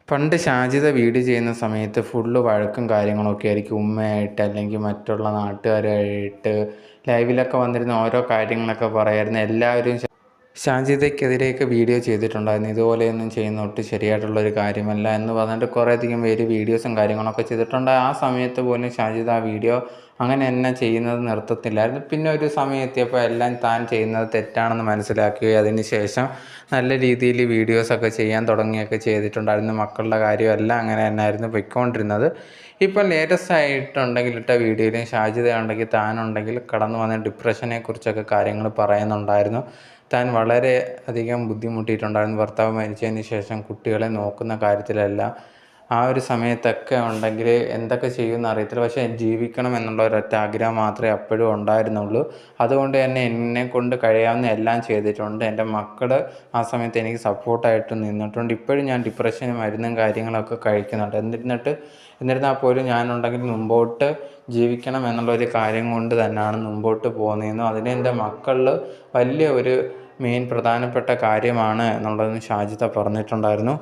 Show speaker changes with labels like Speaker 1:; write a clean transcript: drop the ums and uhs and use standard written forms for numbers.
Speaker 1: പണ്ട് ഷാജിദ വീഡിയോ ചെയ്യുന്ന സമയത്ത് ഫുള്ള് വഴക്കും കാര്യങ്ങളൊക്കെ ആയിരിക്കും. ഉമ്മയായിട്ട് അല്ലെങ്കിൽ മറ്റുള്ള നാട്ടുകാരായിട്ട് ലൈവിലൊക്കെ വന്നിരുന്ന ഓരോ കാര്യങ്ങളൊക്കെ പറയായിരുന്നു. എല്ലാവരും ഷാജിദയ്ക്കെതിരെയൊക്കെ വീഡിയോ ചെയ്തിട്ടുണ്ടായിരുന്നു. ഇതുപോലെയൊന്നും ചെയ്യുന്ന ഒട്ടും ശരിയായിട്ടുള്ളൊരു കാര്യമല്ല എന്ന് പറഞ്ഞിട്ട് കുറേയധികം പേര് വീഡിയോസും കാര്യങ്ങളൊക്കെ ചെയ്തിട്ടുണ്ട്. ആ സമയത്ത് പോലും ഷാജിദ ആ വീഡിയോ അങ്ങനെ തന്നെ ചെയ്യുന്നത് നിർത്തത്തില്ലായിരുന്നു. പിന്നെ ഒരു സമയം എത്തിയപ്പോൾ എല്ലാം താൻ ചെയ്യുന്നത് തെറ്റാണെന്ന് മനസ്സിലാക്കുകയും അതിന് ശേഷം നല്ല രീതിയിൽ വീഡിയോസൊക്കെ ചെയ്യാൻ തുടങ്ങുകയൊക്കെ ചെയ്തിട്ടുണ്ടായിരുന്നു. മക്കളുടെ കാര്യമെല്ലാം അങ്ങനെ തന്നെയായിരുന്നു പോയിക്കൊണ്ടിരുന്നത്. ഇപ്പം ലേറ്റസ്റ്റ് ആയിട്ടുണ്ടെങ്കിൽ ഇട്ട വീഡിയോയിലും ഷാജിദ ഉണ്ടെങ്കിൽ താനുണ്ടെങ്കിൽ കടന്നു വന്ന ഡിപ്രഷനെ കുറിച്ചൊക്കെ കാര്യങ്ങൾ പറയുന്നുണ്ടായിരുന്നു. താൻ വളരെ അധികം ബുദ്ധിമുട്ടിയിട്ടുണ്ടായിരുന്നു. ഭർത്താവ് മരിച്ചതിന് ശേഷം കുട്ടികളെ നോക്കുന്ന കാര്യത്തിലെല്ലാം ആ ഒരു സമയത്തൊക്കെ ഉണ്ടെങ്കിൽ എന്തൊക്കെ ചെയ്യുമെന്ന് അറിയത്തില്ല. പക്ഷേ ജീവിക്കണം എന്നുള്ള ഒരൊറ്റ ആഗ്രഹം മാത്രമേ അപ്പോഴും ഉണ്ടായിരുന്നുള്ളൂ. അതുകൊണ്ട് തന്നെ എന്നെക്കൊണ്ട് കഴിയാവുന്ന എല്ലാം ചെയ്തിട്ടുണ്ട്. എൻ്റെ മക്കൾ ആ സമയത്ത് എനിക്ക് സപ്പോർട്ടായിട്ട് നിന്നിട്ടുണ്ട്. ഇപ്പോഴും ഞാൻ ഡിപ്രഷന് മരുന്നും കാര്യങ്ങളൊക്കെ കഴിക്കുന്നുണ്ട്. എന്നിരുന്നാൽ പോലും ഞാനുണ്ടെങ്കിൽ മുമ്പോട്ട് ജീവിക്കണം എന്നുള്ളൊരു കാര്യം കൊണ്ട് തന്നെയാണ് മുമ്പോട്ട് പോകുന്നതെന്നും അതിന് എൻ്റെ മക്കളിൽ വലിയ ഒരു പ്രധാനപ്പെട്ട കാര്യമാണ് എന്നുള്ളതും ഷാജിദ പറഞ്ഞിട്ടുണ്ടായിരുന്നു.